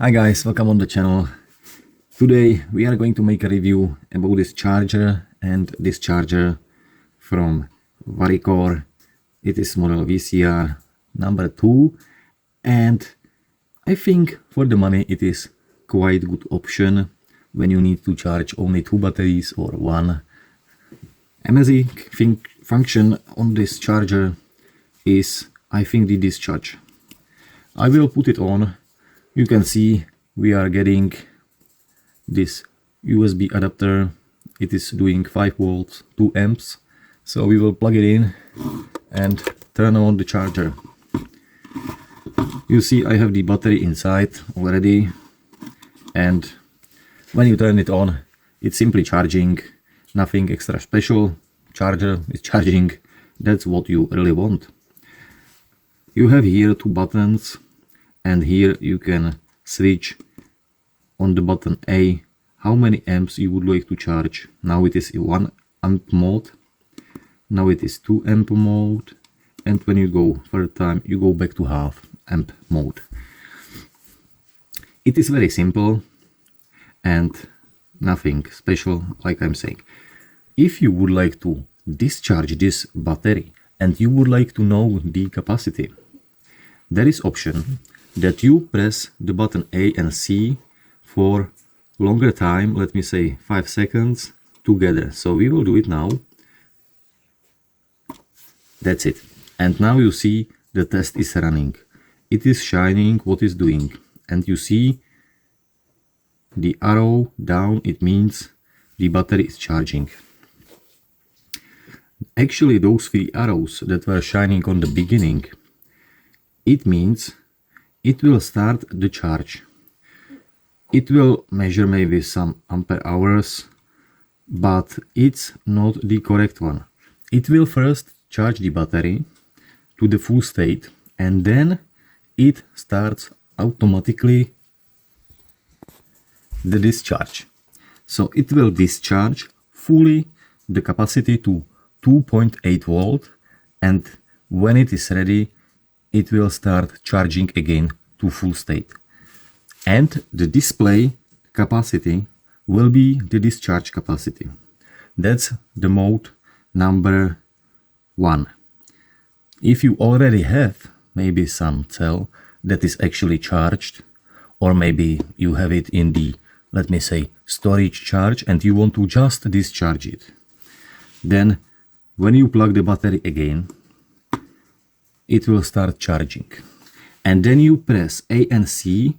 Hi guys, welcome on the channel. Today we are going to make a review about this charger and this charger from VariCore. It is model VCR number 2 and I think for the money it is quite good option when you need to charge only 2 batteries or one. Amazing function on this charger is I think the discharge. I will put it on. You can see we are getting this USB adapter. It is doing 5 volts, 2 amps. So we will plug it in and turn on the charger. You see I have the battery inside already, and when you turn it on, it's simply charging, nothing extra special. Charger is charging, that's what you really want. You have here 2 buttons, and here you can switch on the button A how many amps you would like to charge. Now it is 1 amp mode, now it is 2 amp mode, and when you go third time you go back to half amp mode. It is very simple and nothing special, like I'm saying. If you would like to discharge this battery and you would like to know the capacity, there is option that you press the button A and C for longer time, let me say 5 seconds together. So we will do it now. That's it. And now you see the test is running. It is shining what is doing. And you see the arrow down, it means the battery is charging. Actually, those 3 arrows that were shining on the beginning, it means it will start the charge. It will measure maybe some ampere hours, but it's not the correct one. It will first charge the battery to the full state, and then it starts automatically the discharge. So it will discharge fully the capacity to 2.8 volt, and when it is ready, it will start charging again to full state. And the display capacity will be the discharge capacity. That's the mode number 1. If you already have maybe some cell that is actually charged, or maybe you have it in the, let me say, storage charge and you want to just discharge it, then when you plug the battery again, it will start charging. And then you press A and C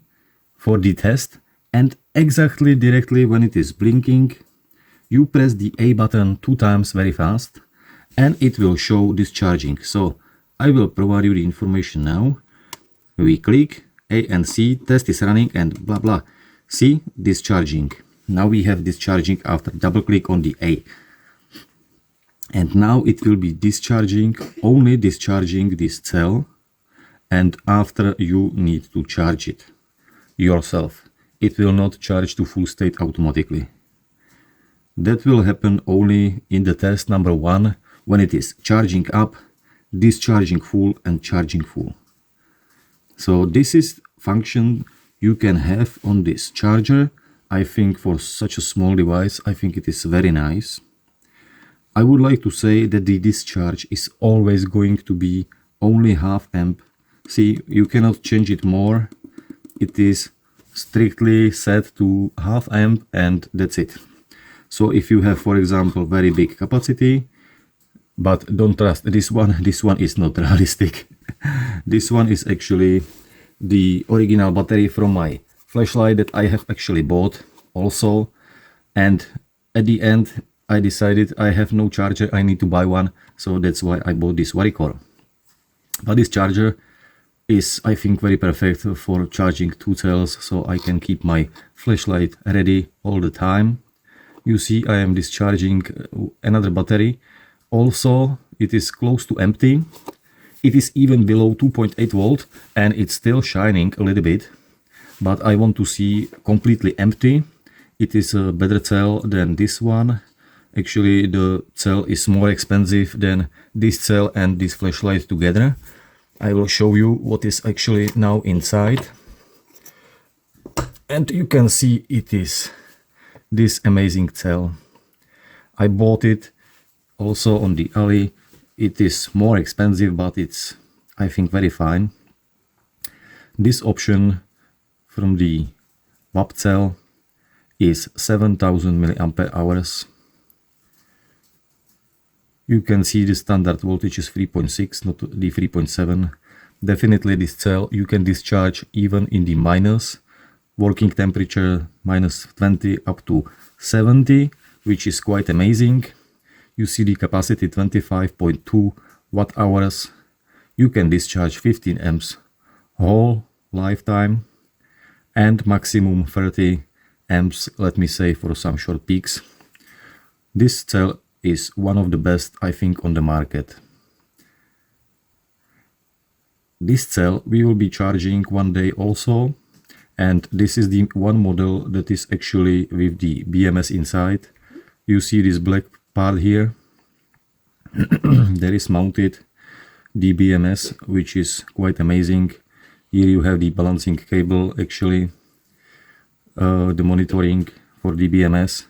for the test, and exactly directly when it is blinking, you press the A button 2 times very fast and it will show discharging. So I will provide you the information now. We click A and C, test is running, and blah blah. See, discharging. Now we have discharging after double click on the A. And now it will be discharging, only discharging this cell, and after you need to charge it yourself. It will not charge to full state automatically. That will happen only in the test number 1, when it is charging up, discharging full, and charging full. So this is function you can have on this charger. I think for such a small device, I think it is very nice. I would like to say that the discharge is always going to be only half amp. See, you cannot change it more. It is strictly set to half amp and that's it. So if you have, for example, very big capacity, but don't trust this one is not realistic. This one is actually the original battery from my flashlight that I have actually bought also, and at the end I decided I have no charger, I need to buy one, so that's why I bought this VariCore. But this charger is, I think, very perfect for charging 2 cells, so I can keep my flashlight ready all the time. You see I am discharging another battery. Also, it is close to empty. It is even below 2.8 volt and it's still shining a little bit, but I want to see completely empty. It is a better cell than this one. Actually, the cell is more expensive than this cell and this flashlight together. I will show you what is actually now inside. And you can see it is this amazing cell. I bought it also on the alley. It is more expensive, but it's, I think, very fine. This option from the VapceLL is 7000 mAh. You can see the standard voltage is 3.6, not the 3.7. Definitely this cell you can discharge even in the minus, working temperature minus 20 up to 70, which is quite amazing. You see the capacity 25.2 watt hours. You can discharge 15 amps whole lifetime and maximum 30 amps, let me say, for some short peaks. This cell is one of the best, I think, on the market. This cell we will be charging one day also, and this is the one model that is actually with the BMS inside. You see this black part here. There is mounted the BMS, which is quite amazing. Here you have the balancing cable, actually the monitoring for the BMS.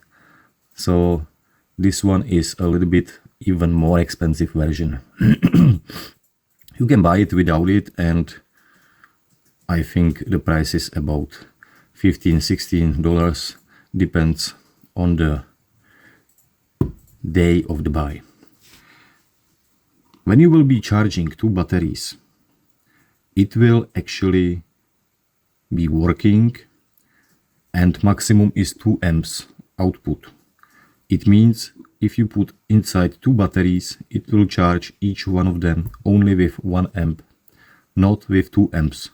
So this one is a little bit even more expensive version. You can buy it without it, and I think the price is about $15–16, depends on the day of the buy. When you will be charging two batteries, it will actually be working, and maximum is 2 amps output. It means if you put inside two batteries, it will charge each one of them only with 1 amp, not with 2 amps.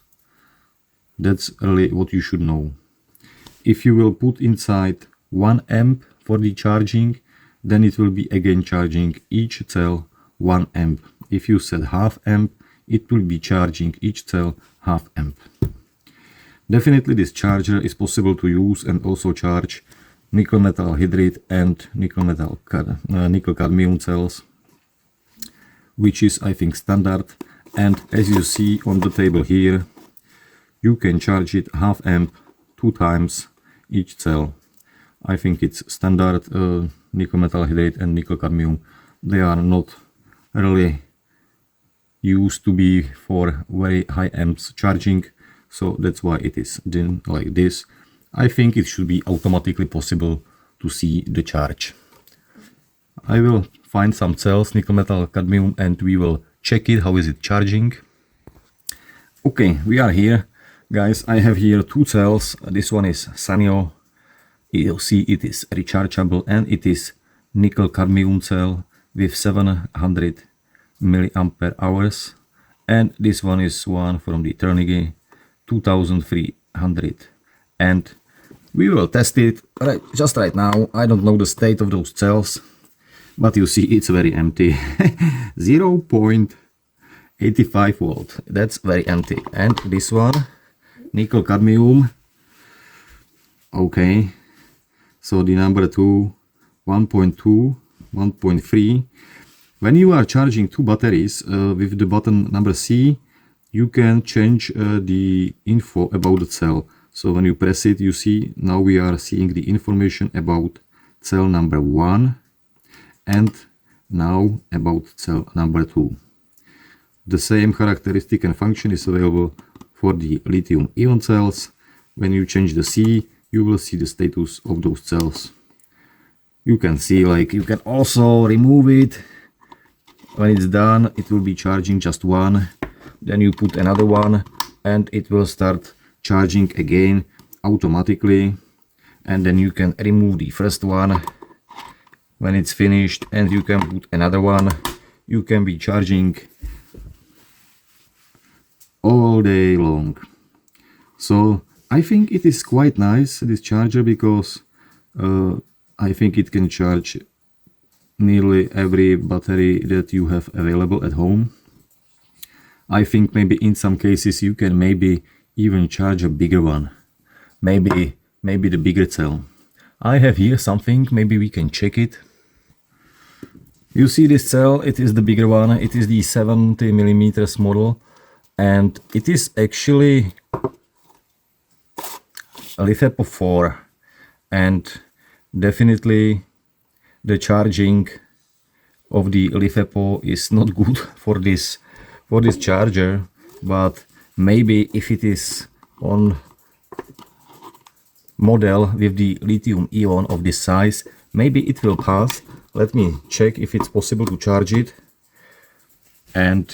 That's really what you should know. If you will put inside 1 amp for the charging, then it will be again charging each cell 1 amp. If you set half amp, it will be charging each cell half amp. Definitely this charger is possible to use and also charge nickel metal hydride and nickel cadmium cells, which is, I think, standard. And as you see on the table here, you can charge it half amp 2 times each cell. I think it's standard. Nickel metal hydride and nickel cadmium, they are not really used to be for very high amps charging, so that's why it is done like this. I think it should be automatically possible to see the charge. I will find some cells, nickel metal cadmium, and we will check it, how is it charging. Okay, we are here, guys. I have here 2 cells. This one is Sanyo. You'll see it is rechargeable, and it is nickel cadmium cell with 700 mAh, and this one is one from the Ternigi 2300, and we will test it just right now. I don't know the state of those cells, but you see it's very empty. 0.85 volt, that's very empty. And this one, nickel cadmium, okay, so the number 2, 1.2, 1.3. When you are charging 2 batteries with the button number C, you can change the info about the cell. So when you press it, you see now we are seeing the information about cell number 1 and now about cell number 2. The same characteristic and function is available for the lithium-ion cells. When you change the C, you will see the status of those cells. You can see, like, you can also remove it. When it's done, it will be charging just one. Then you put another one and it will start charging again automatically. And then you can remove the first one when it's finished, and you can put another one. You can be charging all day long. So I think it is quite nice, this charger, because I think it can charge nearly every battery that you have available at home. I think maybe in some cases you can maybe even charge a bigger one, maybe the bigger cell. I have here something, maybe we can check it. You see this cell, it is the bigger one, it is the 70mm model, and it is actually LiFePO 4, and definitely the charging of the LiFePO is not good for this charger, but maybe if it is on model with the lithium ion of this size, maybe it will pass. Let me check if it's possible to charge it. And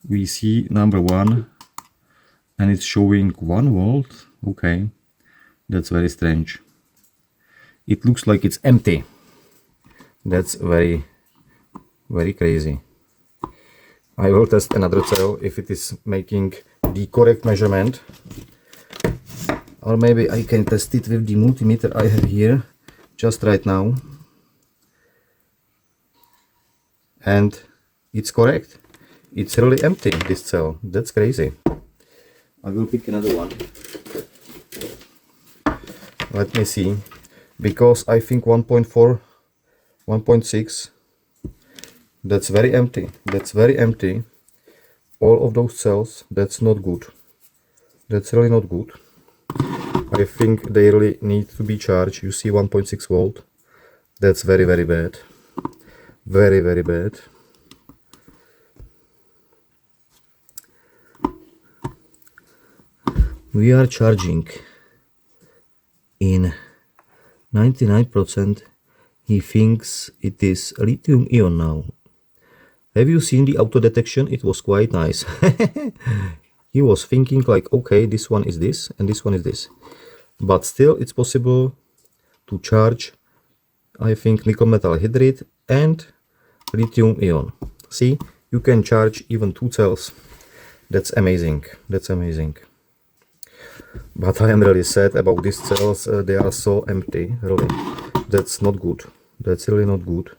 we see number 1, and it's showing 1 volt. Okay, that's very strange. It looks like it's empty. That's very crazy. I will test another cell if it is making the correct measurement. Or maybe I can test it with the multimeter I have here just right now. And it's correct. It's really empty, this cell. That's crazy. I will pick another one. Let me see. Because I think 1.4, 1.6, that's very empty. That's very empty. All of those cells, that's not good. That's really not good. I think they really need to be charged. You see 1.6 volt. That's very bad. Very bad. We are charging in 99%. He thinks it is lithium ion now. Have you seen the auto detection? It was quite nice. He was thinking like, okay, this one is this and this one is this. But still it's possible to charge, I think, nickel metal hydride and lithium ion. See, you can charge even 2 cells. That's amazing. That's amazing. But I am really sad about these cells. They are so empty, really. That's not good. That's really not good.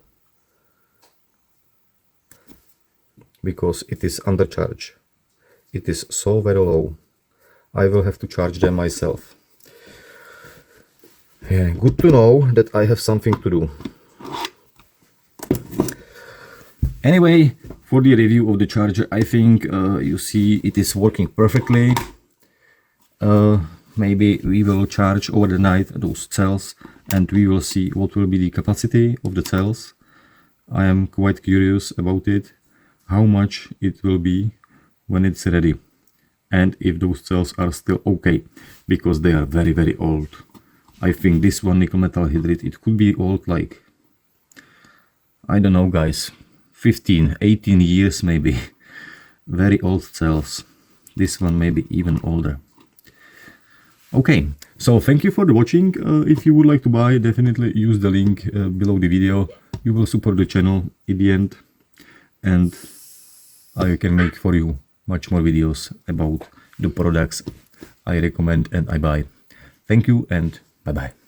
Because it is under charge. It is so very low. I will have to charge them myself. Yeah, good to know that I have something to do. Anyway, for the review of the charger, I think you see it is working perfectly. Maybe we will charge over the night those cells and we will see what will be the capacity of the cells. I am quite curious about it, how much it will be when it's ready, and if those cells are still okay, because they are very old. I think this one nickel metal hydride, it could be old like, I don't know guys, 15, 18 years maybe. Very old cells. This one maybe even older. Okay, so thank you for the watching. If you would like to buy, definitely use the link below the video. You will support the channel in the end, and I can make for you much more videos about the products I recommend and I buy. Thank you and bye bye.